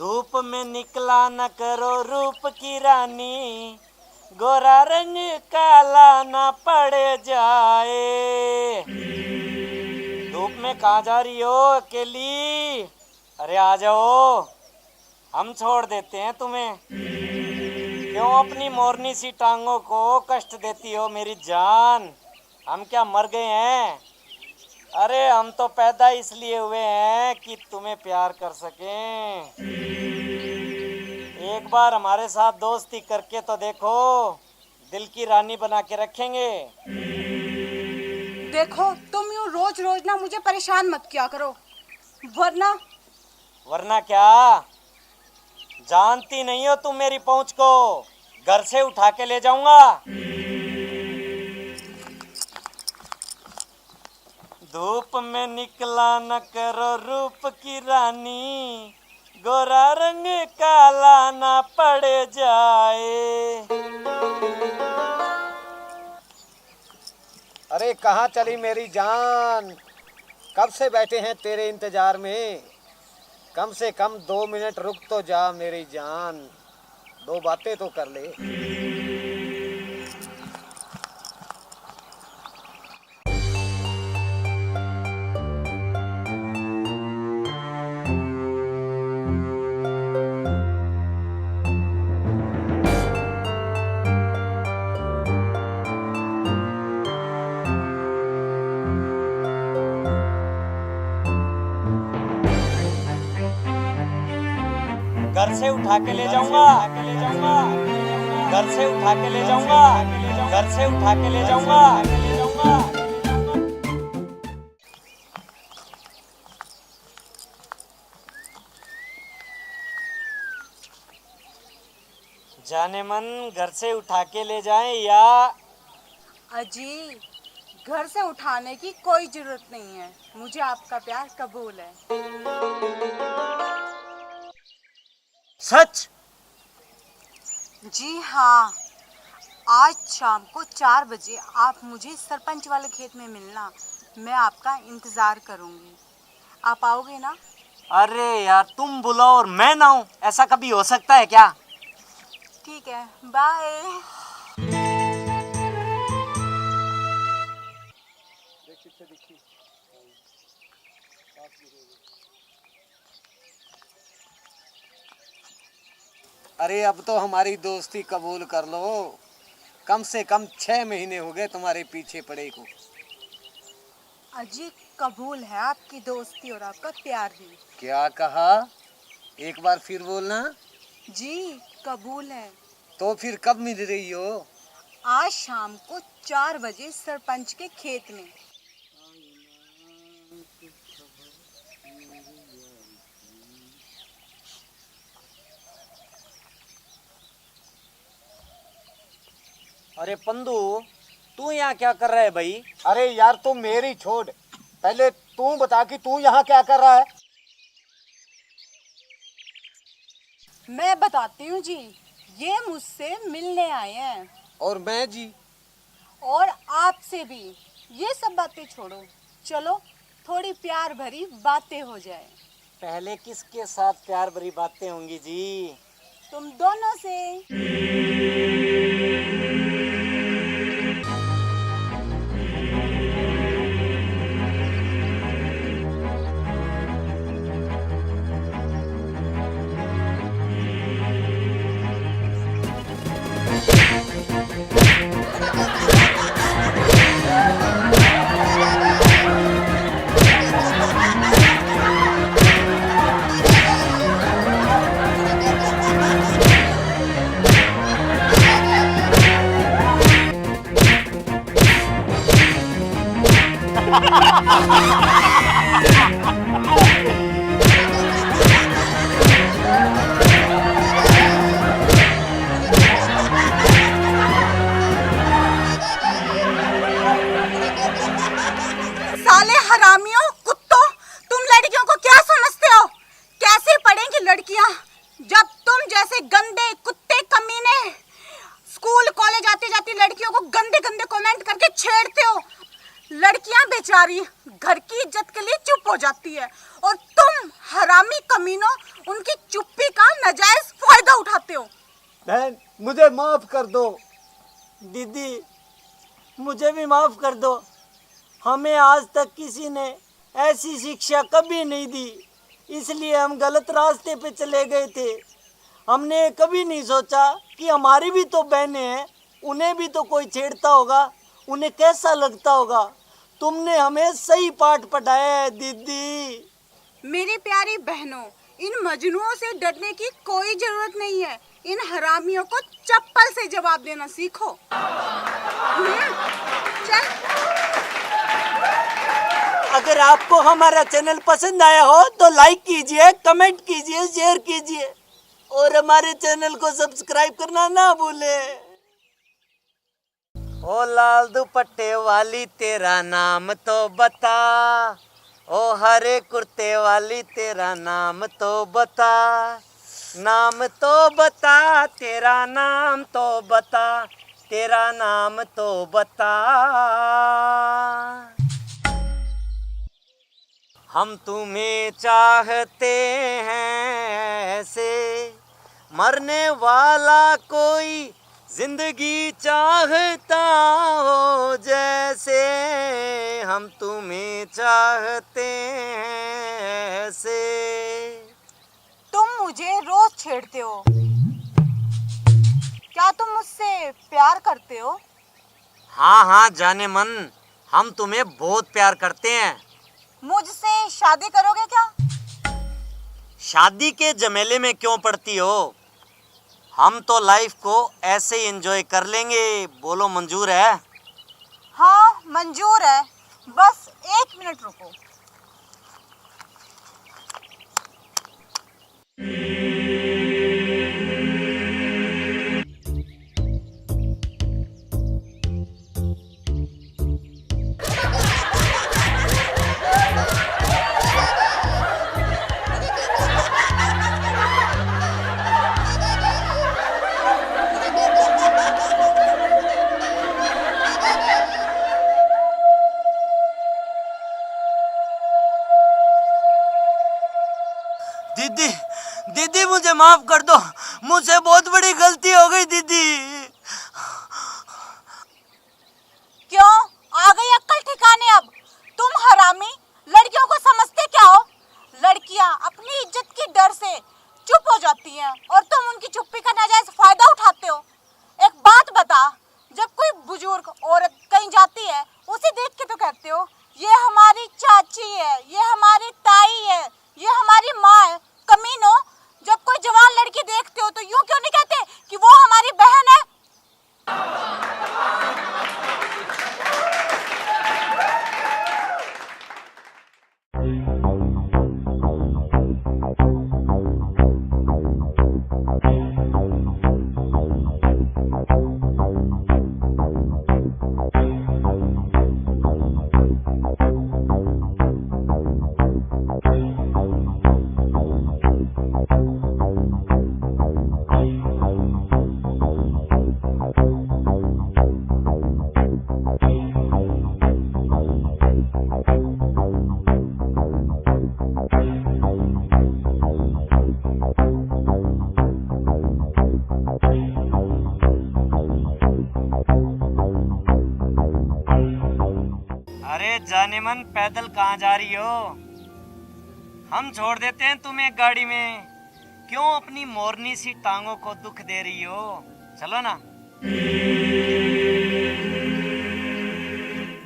धूप में निकला न करो रूप की रानी, गोरा रंग काला न पड़ जाए। धूप में कहाँ जा रही हो अकेली? अरे आ जाओ, हम छोड़ देते हैं तुम्हें। क्यों अपनी मोरनी सी टांगों को कष्ट देती हो मेरी जान? हम क्या मर गए हैं? अरे हम तो पैदा इसलिए हुए हैं कि तुम्हें प्यार कर सकें। एक बार हमारे साथ दोस्ती करके तो देखो, दिल की रानी बना के रखेंगे। देखो तुम यूं रोज रोज ना मुझे परेशान मत किया करो, वरना क्या? जानती नहीं हो तुम मेरी पहुंच को? घर से उठा के ले जाऊंगा। धूप में निकला न करो रूप की रानी, गोरा रंग काला ना पड़ जाए। अरे कहाँ चली मेरी जान? कब से बैठे हैं तेरे इंतजार में। कम से कम 2 मिनट रुक तो जा मेरी जान, 2 बातें तो कर ले। घर से उठा के ले जाऊंगा, घर से उठा के ले जाऊंगा, घर से उठा के ले जाऊंगा। जाने मन घर से उठा के ले जाएं या? अजी, घर से उठाने की कोई जरूरत नहीं है, मुझे आपका प्यार कबूल है। सच? जी हाँ, आज शाम को 4 बजे आप मुझे सरपंच वाले खेत में मिलना, मैं आपका इंतजार करूंगी। आप आओगे ना? अरे यार, तुम बुलाओ और मैं ना हूं, ऐसा कभी हो सकता है क्या? ठीक है, बाय। अरे अब तो हमारी दोस्ती कबूल कर लो। कम से कम 6 महीने हो गए तुम्हारे पीछे पड़े को। अजी, कबूल है आपकी दोस्ती और आपका प्यार भी। क्या कहा? एक बार फिर बोलना। जी, कबूल है। तो फिर कब मिल रही हो? आज शाम को 4 बजे सरपंच के खेत में। अरे पंदू, तू यहाँ क्या कर रहा है भाई? अरे यार तू मेरी छोड़, पहले तू बता कि तू यहाँ क्या कर रहा है। मैं बताती हूँ जी, ये मुझसे मिलने आए हैं। और मैं जी? और आपसे भी। ये सब बातें छोड़ो, चलो थोड़ी प्यार भरी बातें हो जाए। पहले किसके साथ प्यार भरी बातें होंगी जी? तुम दोनों से। साले हरामियों, कुत्तों, तुम लड़कियों को क्या समझते हो? कैसे पढ़ेंगी लड़कियां जब तुम जैसे गंदे कुत्ते कमीने स्कूल कॉलेज आती जाती लड़कियों को गंदे गंदे कमेंट करके छेड़ते हो। लड़कियां बेचारी घर की इज्जत के लिए चुप हो जाती है और तुम हरामी कमीनों, उनकी चुप्पी का नाजायज फायदा उठाते हो। बहन मुझे माफ कर दो। दीदी मुझे भी माफ कर दो। हमें आज तक किसी ने ऐसी शिक्षा कभी नहीं दी, इसलिए हम गलत रास्ते पे चले गए थे। हमने कभी नहीं सोचा कि हमारी भी तो बहनें हैं, उन्हें भी तो कोई छेड़ता होगा, उन्हें कैसा लगता होगा। तुमने हमें सही पाठ पढ़ाया है दीदी। मेरी प्यारी बहनों, इन मजनुओं से डरने की कोई जरूरत नहीं है। इन हरामियों को चप्पल से जवाब देना सीखो। चल। अगर आपको हमारा चैनल पसंद आया हो तो लाइक कीजिए, कमेंट कीजिए, शेयर कीजिए और हमारे चैनल को सब्सक्राइब करना ना भूले। ओ लाल दुपट्टे वाली तेरा नाम तो बता, ओ हरे कुर्ते वाली तेरा नाम तो बता, नाम तो बता, तेरा नाम तो बता, तेरा नाम तो बता। हम तुम्हें चाहते हैं ऐसे, मरने वाला कोई जिंदगी चाहता हो जैसे, हम तुम्हें चाहते हैं ऐसे। तुम मुझे रोज छेड़ते हो, क्या तुम मुझसे प्यार करते हो? हाँ हाँ जाने मन, हम तुम्हें बहुत प्यार करते हैं। मुझसे शादी करोगे क्या? शादी के झमेले में क्यों पड़ती हो? हम तो लाइफ को ऐसे ही एंजॉय कर लेंगे। बोलो मंजूर है? हाँ मंजूर है, बस 1 मिनट रुको। दीदी दीदी मुझे माफ कर दो, मुझसे बहुत बड़ी गलती हो गई दीदी। क्यों आ गई अक्ल ठिकाने अब? तुम हरामी लड़कियों को समझते क्या हो? लड़कियां अपनी इज्जत की डर से चुप हो जाती हैं और तुम उनकी चुप्पी का नाजायज फायदा उठाते हो। एक बात बता, जब कोई बुजुर्ग औरत कहीं जाती है उसे देख के तो कहते हो ये हमारी चाची है, ये हमारी ताई है, ये हमारी माँ है। कमीनो, जब कोई जवान लड़की देखते हो तो यूं क्यों नहीं कहते कि वो हमारी बहन है? अरे जाने मन, पैदल कहाँ जा रही हो? हम छोड़ देते हैं तुम्हें गाड़ी में। क्यों अपनी मोरनी सी टांगों को दुख दे रही हो? चलो ना।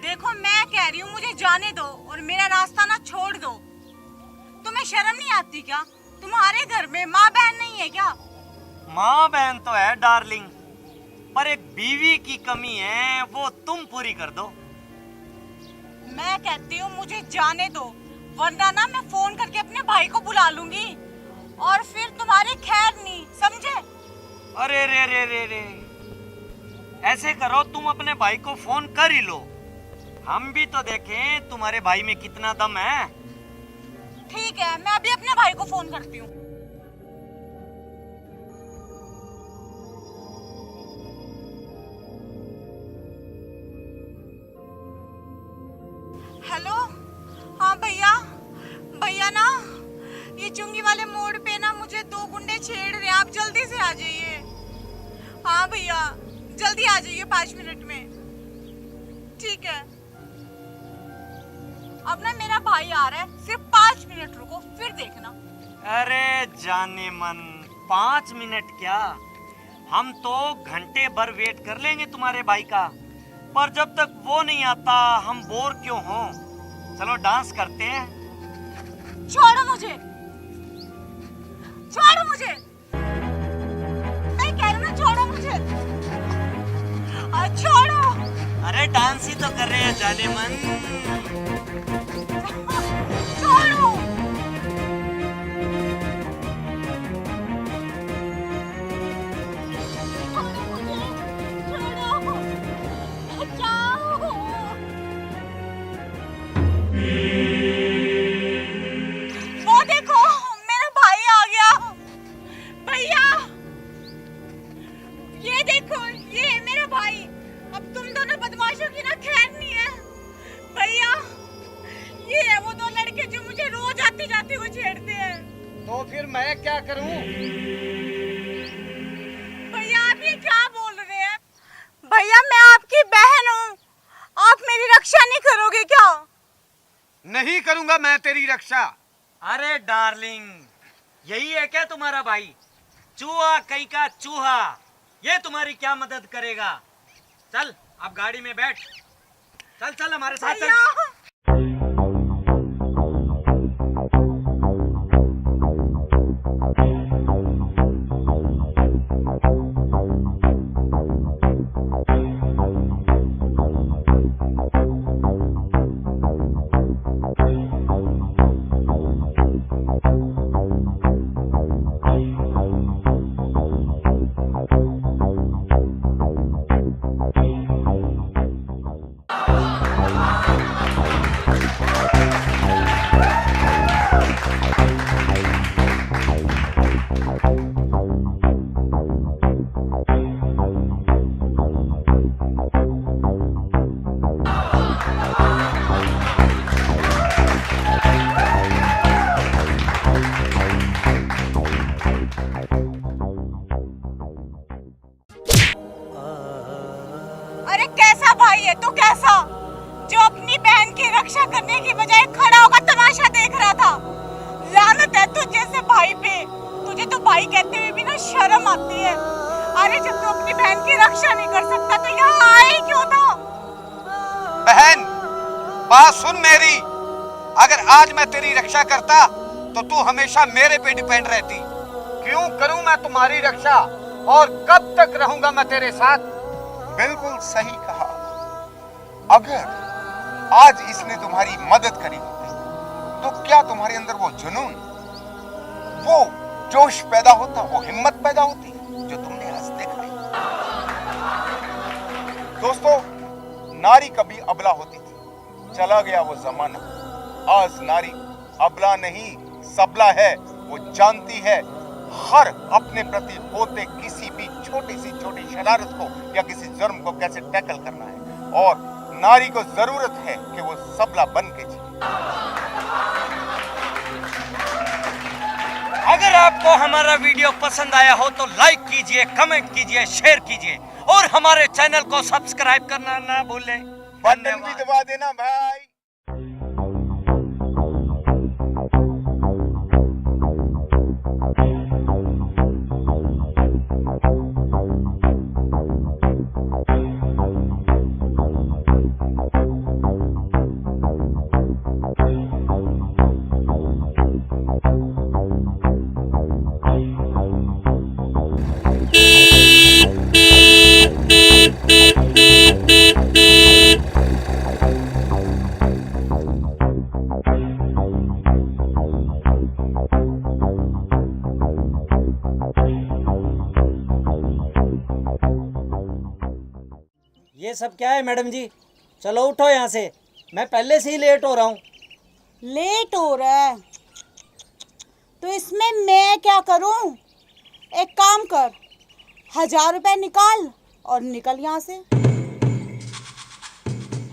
देखो मैं कह रही हूँ मुझे जाने दो और मेरा रास्ता ना छोड़ दो। तुम्हें शर्म नहीं आती क्या? तुम्हारे घर में माँ बहन नहीं है क्या? माँ बहन तो है डार्लिंग, पर एक बीवी की कमी है, वो तुम पूरी कर दो। मैं कहती हूँ मुझे जाने दो, वरना ना मैं फोन करके अपने भाई को बुला लूंगी और फिर तुम्हारी खैर नहीं, समझे? अरे रे रे रे रे, ऐसे करो तुम अपने भाई को फोन कर ही लो, हम भी तो देखें तुम्हारे भाई में कितना दम है। ठीक है, मैं अभी अपने भाई को फोन करती हूँ। हेलो, हाँ भैया, भैया ना ये जो गुंडे छेड़ रहे हैं, आप जल्दी से आ जाइए। हाँ भैया जल्दी आ जाइए 5 मिनट में। ठीक है, अब ना मेरा भाई आ रहा है, सिर्फ 5 मिनट रुको फिर देखना। अरे जाने मन, 5 मिनट क्या, हम तो घंटे भर वेट कर लेंगे तुम्हारे भाई का, पर जब तक वो नहीं आता हम बोर क्यों हों। चलो डांस करते हैं। छोड़ो मुझे, छोड़ो मुझे, मैं कह रही हूँ छोड़ो मुझे, छोड़ो। अरे डांस ही तो कर रहे हैं जाने मन। छोड़ो। वो देखो मेरा भाई आ गया। भैया ये देखो, ये है मेरा भाई। अब तुम दोनों बदमाशों की ना खैर नहीं है। भैया ये है वो 2 लड़के जो मुझे रोज आते जाते वो छेड़ते हैं। तो फिर मैं क्या करूं? भैया आप ये क्या बोल रहे हैं? भैया मैं आपकी बहन हूँ, आप मेरी रक्षा नहीं करोगे क्या? नहीं करूंगा मैं तेरी रक्षा। अरे डार्लिंग, यही है क्या तुम्हारा भाई? चूहा कहीं का चूहा, ये तुम्हारी क्या मदद करेगा? चल अब गाड़ी में बैठ, चल चल हमारे साथ चल। भैया अरे कैसा भाई है तू, कैसा जो अपनी बहन की रक्षा करने की बजाय खड़ा होकर तमाशा देख रहा था। लानत है तुझ जैसे भाई पे, तुझे तो भाई कहते हुए भी ना शर्म आती है। अरे जब तू अपनी बहन की रक्षा नहीं कर सकता तो यहाँ आया ही क्यों था? बहन बात सुन मेरी, अगर आज मैं तेरी रक्षा करता तो तू हमेशा मेरे पे डिपेंड रहती। क्यों करूं मैं तुम्हारी रक्षा, और कब तक रहूंगा मैं तेरे साथ? बिल्कुल सही कहा। अगर आज इसने तुम्हारी मदद करी होती तो क्या तुम्हारे अंदर वो जुनून, वो जोश पैदा होता, वो हिम्मत पैदा होती जो तुमने आज देखा है? दोस्तों, नारी कभी अबला होती थी, चला गया वो जमाना। आज नारी अबला नहीं सबला है। वो जानती है हर अपने प्रति होते किसी भी छोटी शरारत को या किसी जुर्म को कैसे टैकल करना है, और नारी को जरूरत है कि वो सबला बन के जिए। अगर आपको हमारा वीडियो पसंद आया हो तो लाइक कीजिए, कमेंट कीजिए, शेयर कीजिए और हमारे चैनल को सब्सक्राइब करना ना भूलें। बटन भी दबा देना भाई। ये सब क्या है मैडम जी? चलो उठो यहाँ से, मैं पहले से ही लेट हो रहा हूँ। लेट हो रहा है तो इसमें मैं क्या करूं? एक काम कर, 1000 रुपए निकाल और निकल यहाँ से।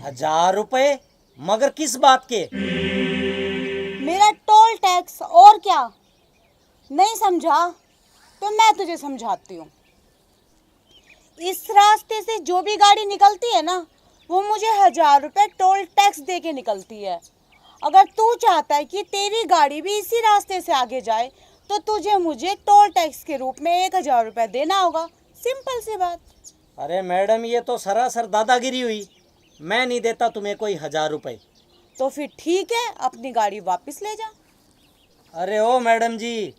1000 रुपए? मगर किस बात के? मेरा टोल टैक्स, और क्या नहीं समझा? तो मैं तुझे समझाती हूँ। इस रास्ते से जो भी गाड़ी निकलती है ना, वो मुझे 1000 रुपए टोल टैक्स दे के निकलती है। अगर तू चाहता है कि तेरी गाड़ी भी इसी रास्ते से आगे जाए, तो तुझे मुझे टोल टैक्स के रूप में 1000 रुपए देना होगा। सिंपल सी बात। अरे मैडम, ये तो सरासर दादागिरी हुई। मैं नहीं देता तुम्हें कोई 1000 रुपए। तो फिर ठीक है, अपनी गाड़ी वापस ले जा। अरे ओ मैडम जी,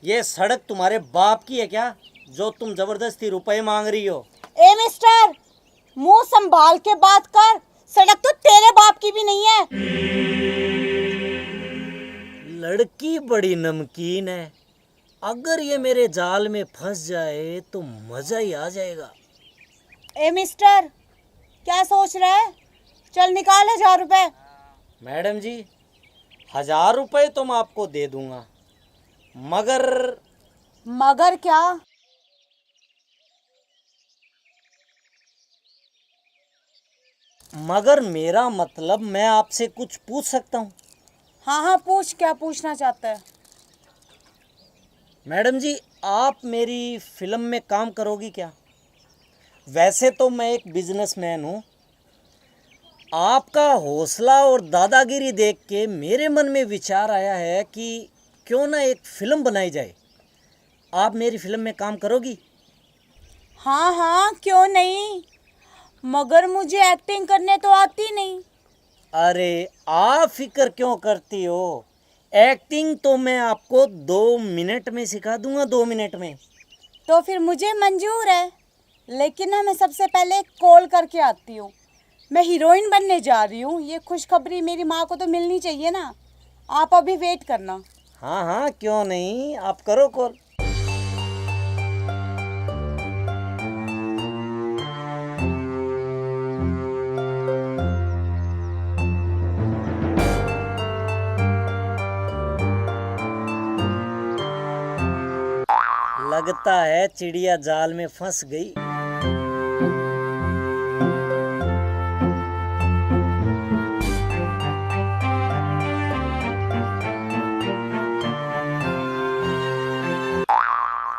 ये सड़क तुम्हारे बाप की है क्या, जो तुम जबरदस्ती रुपए मांग रही हो? ए मिस्टर, मुंह संभाल के बात कर। सड़क तो तेरे बाप की भी नहीं है। लड़की बड़ी नमकीन है। अगर ये मेरे जाल में फंस जाए तो मजा ही आ जाएगा। ए मिस्टर, क्या सोच रहा है? चल निकाल 1000 रुपए। मैडम जी, 1000 रुपए तो मैं आपको दे दूंगा, मगर क्या? मगर मेरा मतलब, मैं आपसे कुछ पूछ सकता हूँ? हाँ हाँ पूछ, क्या पूछना चाहता है? मैडम जी, आप मेरी फिल्म में काम करोगी क्या? वैसे तो मैं एक बिजनेसमैन हूँ। आपका हौसला और दादागिरी देख के मेरे मन में विचार आया है कि क्यों ना एक फिल्म बनाई जाए। आप मेरी फिल्म में काम करोगी? हाँ हाँ, क्यों नहीं, मगर मुझे एक्टिंग करने तो आती नहीं। अरे आप फिक्र क्यों करती हो? एक्टिंग तो मैं आपको 2 मिनट में सिखा दूंगा, 2 मिनट में। तो फिर मुझे मंजूर है, लेकिन ना मैं सबसे पहले कॉल करके आती हूँ। मैं हीरोइन बनने जा रही हूँ। ये खुशखबरी मेरी माँ को तो मिलनी चाहिए ना। आप अभी वेट करना। हाँ हाँ, क्यों नहीं, आप करो कॉल। लगता है चिड़िया जाल में फंस गई।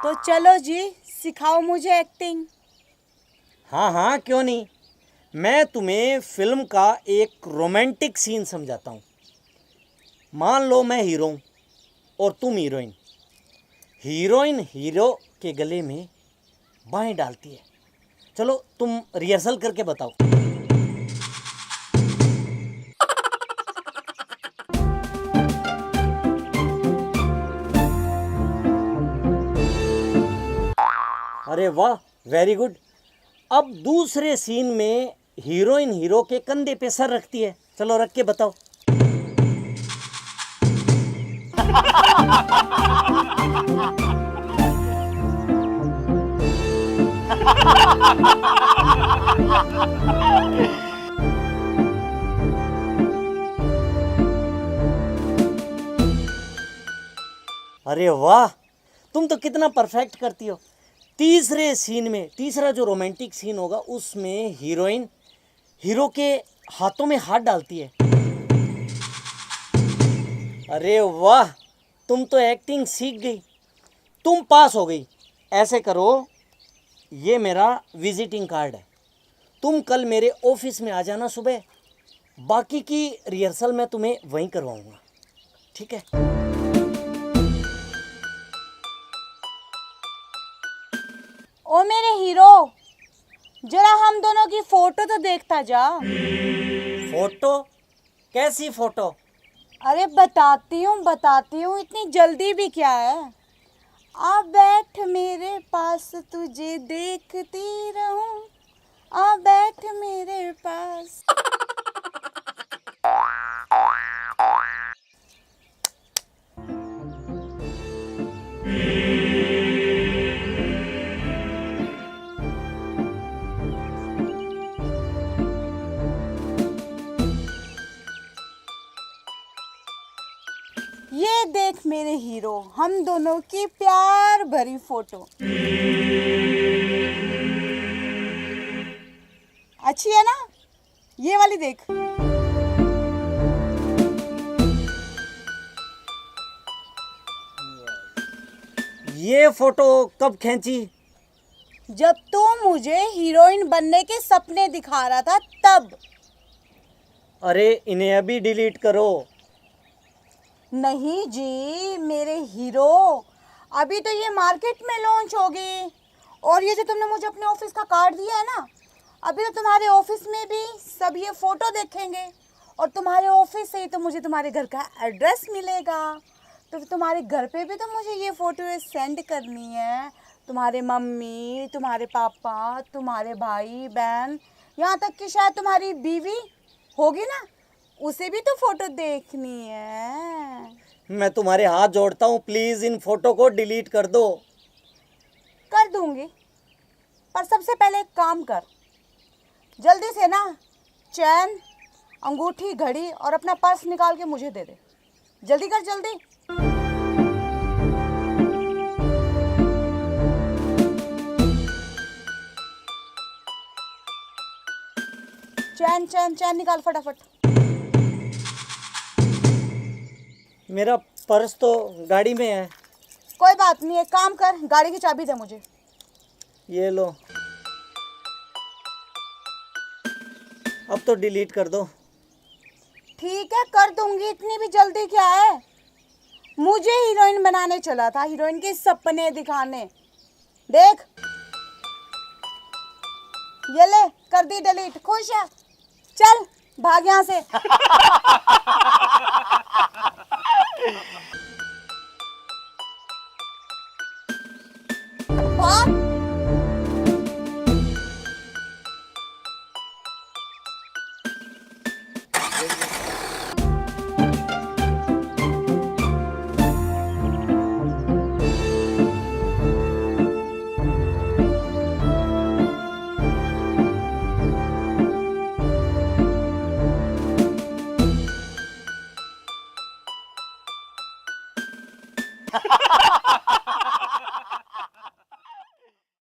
तो चलो जी, सिखाओ मुझे एक्टिंग। हाँ हाँ, क्यों नहीं। मैं तुम्हें फिल्म का एक रोमांटिक सीन समझाता हूँ। मान लो मैं हीरो हूँ और तुम हीरोइन। हीरोइन हीरो के गले में बाहें डालती है। चलो तुम रिहर्सल करके बताओ। अरे वाह, वेरी गुड। अब दूसरे सीन में हीरोइन हीरो के कंधे पे सर रखती है। चलो रख के बताओ। अरे वाह, तुम तो कितना परफेक्ट करती हो। तीसरे सीन में, तीसरा जो रोमांटिक सीन होगा, उसमें हीरोइन हीरो के हाथों में हाथ डालती है। अरे वाह, तुम तो एक्टिंग सीख गई, तुम पास हो गई। ऐसे करो, ये मेरा विजिटिंग कार्ड है। तुम कल मेरे ऑफिस में आ जाना सुबह। बाकी की रिहर्सल मैं तुम्हें वहीं करवाऊंगा, ठीक है? ओ मेरे हीरो, जरा हम दोनों की फोटो तो देखता जा। फोटो? कैसी फोटो? अरे बताती हूँ, इतनी जल्दी भी क्या है। आ बैठ मेरे पास, तुझे देखती रहूं। आ बैठ मेरे पास। ये देख मेरे हीरो, हम दोनों की प्यार भरी फोटो। अच्छी है ना? ये वाली देख। ये फोटो कब खींची? जब तू मुझे हीरोइन बनने के सपने दिखा रहा था तब। अरे इन्हें अभी डिलीट करो। नहीं जी मेरे हीरो, अभी तो ये मार्केट में लॉन्च होगी। और ये जो तुमने मुझे अपने ऑफिस का कार्ड दिया है ना, अभी तो तुम्हारे ऑफिस में भी सब ये फोटो देखेंगे और तुम्हारे ऑफिस से ही तो मुझे तुम्हारे घर का एड्रेस मिलेगा। तो तुम्हारे घर पे भी तो मुझे ये फोटो सेंड करनी है। तुम्हारे मम्मी, तुम्हारे पापा, तुम्हारे भाई बहन, यहाँ तक कि शायद तुम्हारी बीवी होगी ना, उसे भी तो फोटो देखनी है। मैं तुम्हारे हाथ जोड़ता हूँ, प्लीज इन फोटो को डिलीट कर दो। कर दूंगी, पर सबसे पहले एक काम कर, जल्दी से ना चैन, अंगूठी, घड़ी और अपना पर्स निकाल के मुझे दे दे। जल्दी कर जल्दी। चैन चैन चैन निकाल फटाफट। मेरा पर्स तो गाड़ी में है। कोई बात नहीं, एक काम कर, गाड़ी की चाबी दे मुझे। ये लो, अब तो डिलीट कर दो। ठीक है कर दूंगी, इतनी भी जल्दी क्या है। मुझे हीरोइन बनाने चला था, हीरोइन के सपने दिखाने। देख ये ले, कर दी डिलीट। खुश है? चल भाग यहाँ से। भाग।